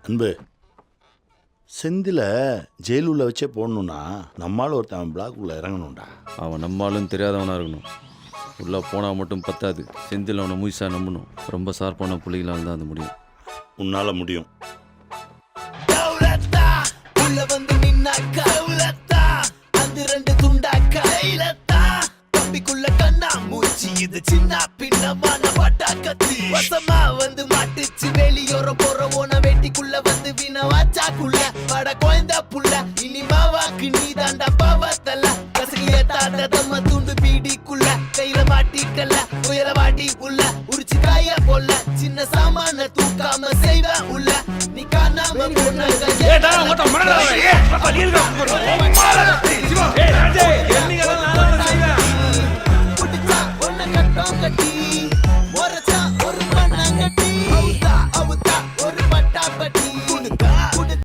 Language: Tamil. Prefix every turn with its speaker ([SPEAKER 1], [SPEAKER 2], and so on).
[SPEAKER 1] அன்பு செந்தில ஜெயிலுள்ள வச்சே போடணும்னா நம்மளால ஒருத்தன் பிளாக் உள்ள இறங்கணும்டா.
[SPEAKER 2] அவன் நம்மளும் தெரியாதவனா இருக்கணும். உள்ளே போனால் மட்டும் பத்தாது, செந்தில் அவனை முயற்சியாக நம்பணும். ரொம்ப ஷார்ப்பான புள்ளிகளால் தான் அது முடியும்.
[SPEAKER 1] உன்னால முடியும்.
[SPEAKER 3] இது சின்ன பின்னமான பட்டாக்கத்தி வசமா வந்து மாட்டுச்சு வெளியோரம் போற ஓன வேட்டிக்குள்ள வந்து வினவாச்சாக்குள்ள பட குழந்த புள்ள இனி மாவாக்கு நீ தாண்டா பாவத்தல்ல கசகிய தாண்டதம்ம துண்டு பீடிக்குள்ள கையில மாட்டிக்கல உயர வாட்டி உள்ள உரிச்சு காய போல சின்ன சாமான தூக்காம செய்வ உள்ள நீ காணாம போன கட்டி